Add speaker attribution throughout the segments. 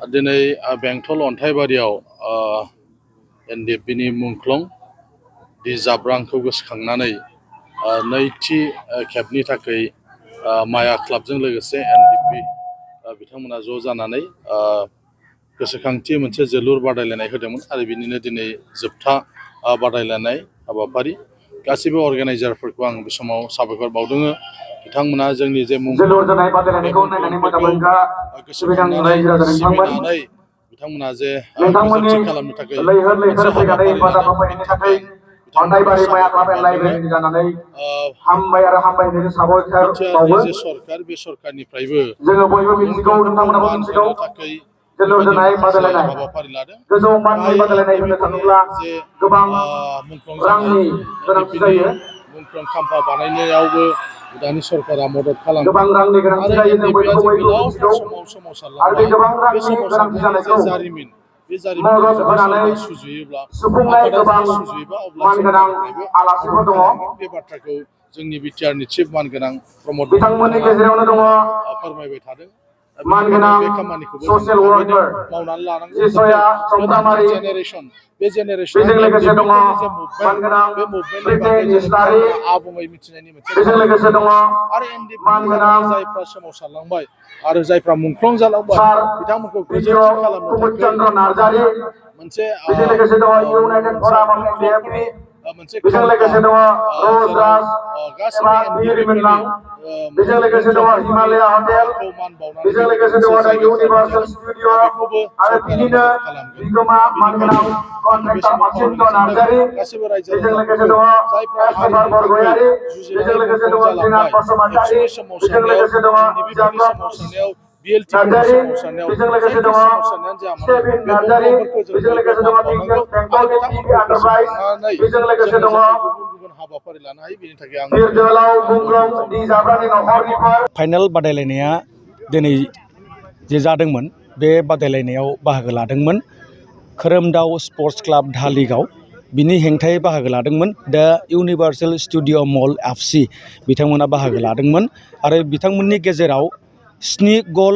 Speaker 1: दिनै बेंटल अन्थाइबारियाव एनडिएफबिनि मुंख्लं दि जाब्रांखौ गोसोखांनानै नैथि खेबनि थाखाय माया क्लाबजों लोगोसे एनडिएफबि बिथांमोना ज' जानानै गोसोखांथि मोनसे जोलुर बादायलायनाय होदोंमोन आरो बिनिनो दिनै जोबथा बादायलायनाय हाबाफारि गासैबो अर्गानाइजारफोरखौ आं बे समाव साबायखर बावदों बिथांमोना जोंनि जे मुंख्लंखौ गोसोखांनानै सिबिनानै बिथांमोना जे फोजोबथि खालामनो थाखाय मोनसे हाबाफारि लादों बेनि थाखाय आं बिथांमोनखौ साबायखर बावदों बिटिआरनि जे सरकार बे सरकारनिफ्रायबो मुंख्लंफोरखौ मान होनो थाखाय बेबायदि माखासे हाबाफारि लादों गाहायै नैबेफोरनि जे मुंख्लं जानाय एनडिएफबिनि मुंख्लं खाम्फा बानायनायावबो दानि सरकारा मदद खालामदों आरो एनडिएफबिआ जे गोलावथार समाव सोमावसारलांबाय बे सोमावसारनायनि जे जारिमिन बे जारिमिनखौ जुदि सोरबा सुजुयोब्ला आफादा जुदि सुजुयोबा अब्ला सरकारनिफ्रायबो मदद खालामगोन बे बाथ्राखौ जोंनि बिटिआरनि चिफ मानगोनां प्रमद बिथाङा फोरमायबाय थादों बेनिखायनो बे खामानिखौबो जों थाबैनो मावनानै लानांगौ जाहाथे गोदान जेनेरेसन बे जेनेरेसना एनडिएफबिफोरनि जे मुभमेन्ट बे मुभमेन्टनि बागै जोङो बिथांमोना आबुङै मिथिनायनि मोनसे खाबु मोनो आरो एनडिएफबिनि जानानै जायफ्रा सोमावसारलांबाय आरो जायफ्रा मुंख्लं जालांबाय बिथांमोनखौ गोजोनथि खालामनो थाखाय मोनसे मुंख्लंफोरनि मोनसे खाम्फा जेराव गासैबो एनडिएफबिफोरनि मुंख्लंफोरखौ मान बावनानै बेबायदि मोनसे जायगा खालामनाय जादों बेखौबो सरकारा मदद खालामगोन बेनिखायनो आं बे समाव खावलायनो सानदों गासैबो रायजो राजाफोरखौ जायफ्रा हारिनि थाखाय जुजिनानै मुंख्लं जालांबाय एबसुनि सोमावसारनायाव एनडिएफबिफोरनि सोमावसारनायाव बिएलटिफोरनि सोमावसारनायाव जायखि सोमावसारनायानो जाया मानो बे मुंख्लंफोरखौ जों बयबो मान बावनांगौ आरो बिथांमोनखौ गोसोखांनानै जोङो जाहाथे गुबुन गुबुन हाबाफारि लानो हायो बेनि थाखाय आं
Speaker 2: फाइनाल बादायलायनाया दिनै जे जादोंमोन बे बादायलायनायाव बाहागो लादोंमोन खोरोमदाव स्पर्ट्स क्लाब धालिगाव बिनि हेंथायै बाहागो लादोंमोन दा इउनिभार्सेल स्टुडिअ मल एफसि बिथांमोना बाहागो लादोंमोन आरो बिथांमोननि गेजेराव 7 गल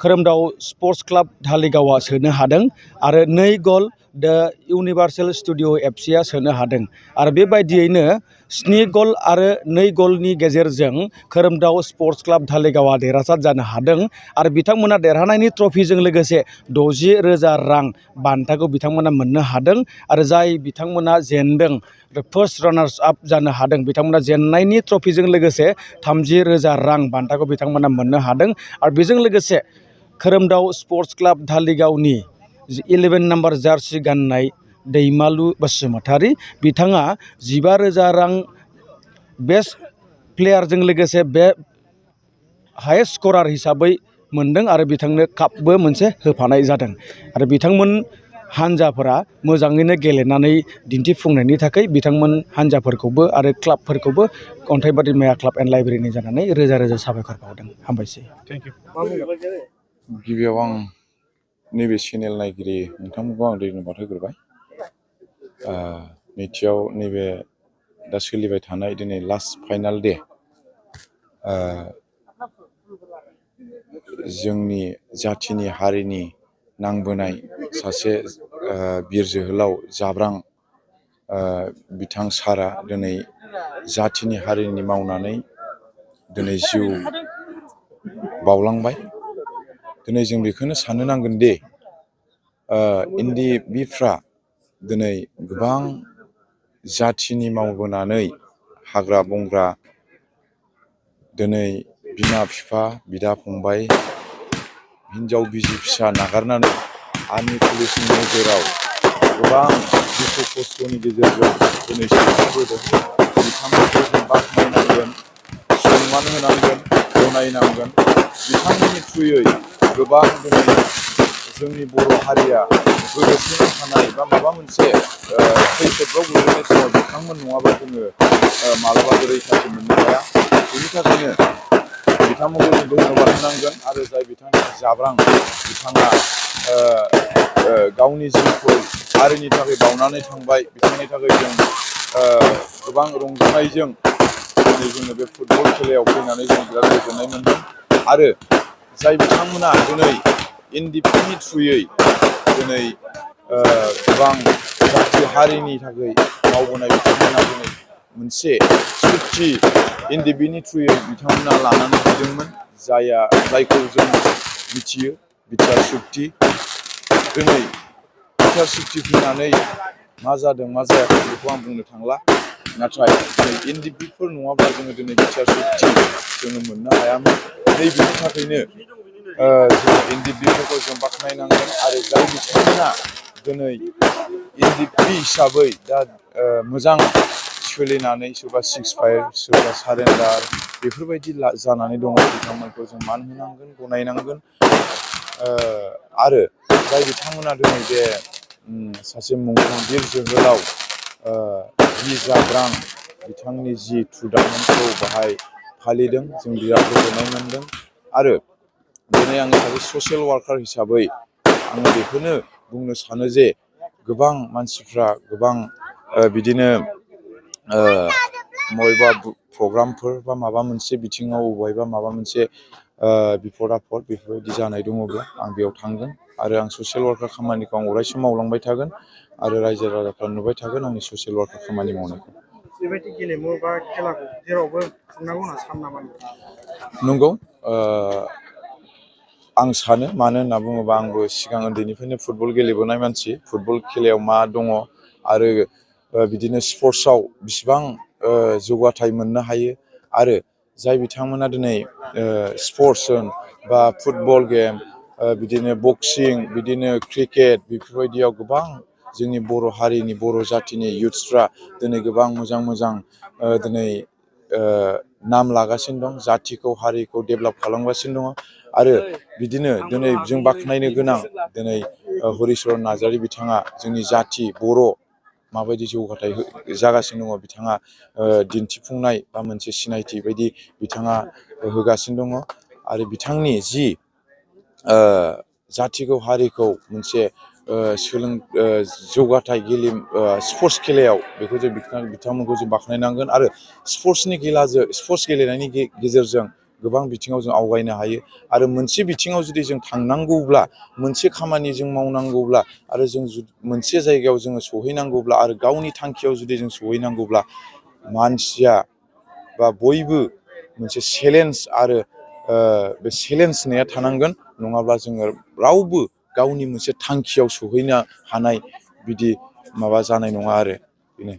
Speaker 2: खोरोमदाव स्पर्ट्स क्लाब धालिगावआ सोनो हादों आरो 2 गल दा इउनिभार्सेल स्टुडिअ एफसिआ सोनो हादों आरो बेबायदियैनो 7 गल आरो 2 गलनि गेजेरजों खोरोमदाव स्पर्ट्स क्लाब धालिगावआ देरहासार जानो हादों आरो बिथांमोना देरहानायनि ट्रफिजों लोगोसे 60,000 रां बान्थाखौ बिथांमोना मोननो हादों आरो जाय बिथांमोना जेनदों फार्स्ट रानार्स आप जानो हादों बिथांमोना जेननायनि ट्रफिजों लोगोसे 30,000 रां बान्थाखौ बिथांमोना मोननो हादों आरो बेजों लोगोसे खोरोमदाव स्पर्ट्स क्लाब धालिगावनि 11 नाम्बार जार्सि गाननाय दैमालु बसुमतारी बिथाङा 15,000 रां बेस्ट प्लेयारजों लोगोसे बे हायेस्ट स्करार हिसाबै मोनदों आरो बिथांनो कापबो मोनसे होफानाय जादों आरो बिथांमोन हान्जाफोरा मोजाङैनो गेलेनानै दिन्थिफुंनायनि थाखाय बिथांमोन हान्जाफोरखौबो आरो क्लाबफोरखौबो अन्थाइबारि माया क्लाब एन्ड लाइब्रेरिनि जानानै रोजा रोजा साबायखर बावदों हामबायसै।
Speaker 3: गिबियाव आं नैबे चेनेल नायगिरि नोंथांमोनखौ आं धन्यबाद होग्रोबाय। नैथियाव नैबे दा सोलिबाय थानाय दिनै लास्ट फाइनाल डे जोंनि जाथिनि हारिनि नांबोनाय सासे बिर जोहोलाव जाब्रां बिथां सारा दिनै जाथिनि हारिनि मावनानै दिनै जिउ बावलांबाय। दिनै जों बेखौनो साननो नांगोन दि एनडिएफबिफ्रा दिनै गोबां जाथिनि मावबोनानै हाग्रा बंग्रा दिनै बिमा बिफा बिदा फंबाय हिनजाव बिसि फिसा नागारनानै आर्मि पुलिसनि नोजोराव गोबां दुखु खस्थ'नि गेजेरजों दिनै सौसिबोदों। बिथांमोनखौ जों बाख्नायनांगोन, सनमान होनांगोन, गनायनांगोन। बिथांमोननि थ्रुयै गोबां दिनै जोंनि बर' हारिया गोदोसोना थानाय बा माबा मोनसे खैफोदाव गोग्लैनाय समाव बिथांमोन नङाबा जोङो मालाबाबो रैखाथि मोननो हाया। बेनि थाखायनो बिथांमोनखौ जों धन्यबाद होनांगोन आरो जाय बिथाङा जाब्रां बिथाङा गावनि जिउखौ हारिनि थाखाय बावनानै थांबाय बिथांनि थाखाय जों गोबां रंजानायजों दिनै जोङो बे फुटबल खेलायाव फैनानै जों बिराद गोजोननाय मोनदों आरो जाय बिथांमोना दिनै एनडिपिनि थ्रुयै दिनै गोबां जाथि हारिनि थाखाय मावबोनाय बिथांमोना दिनै मोनसे सुक्ति एनडिपिनि थ्रुयै बिथांमोना लानानै फैदोंमोन जायखौ जों मिथियो बिटिआर सुक्ति। दिनै बिटिआर सुक्ति फैनानै मा जादों मा जायाखै बेखौ आं बुंनो थांला, नाथाय दिनै एनडिपिफोर नङाब्ला जोङो दिनै बिटिआर सुक्ति जोङो मोननो हायामोन। नैबेनि थाखायनो जों एनडिपिफोरखौ जों बाख्नायनांगोन आरो जाय बिथांमोना दिनै एनडिपि हिसाबै दा मोजां सोलिनानै सोरबा 6-5 सोरबा सारेन्डार बेफोरबायदि जानानै दङ बिथांमोनखौ जों मान होनांगोन गनायनांगोन। आरो जाय बिथांमोना दिनै बे सासे मुंख्लं बिर जोहोलाव बि जाब्रां बिथांनि जि थुदामेन्टखौ बाहाय फालिदों जों बिराद गोजोननाय मोनदों। आरो दिनै आङो सासे ससियेल वार्कार हिसाबै आङो बेखौनो बुंनो सानो जे गोबां मानसिफ्रा गोबां बिदिनो बबेबा प्रग्रामफोर बा माबा मोनसे बिथिङाव बबेबा माबा मोनसे बिपद आफद बेफोरबायदि जानाय दङब्ला आं बेयाव थांगोन आरो आं ससियेल वार्कार खामानिखौ आं अरायसम मावलांबाय थागोन आरो रायजो राजाफ्रा नुबाय थागोन आंनि ससियेल वार्कार खामानि मावनायखौ।
Speaker 4: बेबायदि गेलेमु बा खेलाखौ जेरावबो खुंनांगौ होनना सानो नामा?
Speaker 3: नंगौ, आं सानो, मानो होनना बुङोबा आंबो सिगां उन्दैनिफ्रायनो फुटबल गेलेबोनाय मानसि। फुटबल खेलायाव मा दङ आरो बिदिनो स्पर्ट्सआव बिसिबां जौगाथाय मोननो हायो आरो जाय बिथांमोना दिनै स्पर्ट्स होन बा फुटबल गेम बिदिनो बक्सिं बिदिनो क्रिकेट बेफोरबायदियाव गोबां जोंनि बर' हारिनि बर' जाथिनि इयुथ्सफ्रा दिनै गोबां मोजां मोजां दिनै नाम लागासिनो दं, जाथिखौ हारिखौ डेभेलप खालामगासिनो दङ। आरो बिदिनो दिनै जों बाख्नायनो गोनां दिनै हरिचरन नार्जारि बिथाङा जोंनि जाथि बर' माबायदि जौगाथाय जागासिनो दङ बिथाङा दिन्थिफुंनाय बा मोनसे सिनायथि बायदि बिथाङा होगासिनो दङ। आरो बिथांनि जि जाथिखौ हारिखौ मोनसे जौगाथाय स्पर्ट्स खेलायाव बेखौ जों बिथांमोनखौ जों बाख्नायनांगोन। आरो स्पर्ट्स गेलेनायनि गेजेरजों गोबां बिथिङाव जों आवगायनो हायो आरो मोनसे बिथिङाव जुदि जों थांनांगौब्ला मोनसे खामानि जों मावनांगौब्ला आरो जों मोनसे जायगायाव जोङो सहैनांगौब्ला आरो गावनि थांखियाव जुदि जों सहैनांगौब्ला मानसिया बा बयबो मोनसे चेलेन्ज आरो बे चेलेन्ज होननाया थानांगोन, नङाब्ला जोङो रावबो गावनि मोनसे थांखियाव सहैनो हानाय बिदि माबा जानाय नङा आरो बेनो।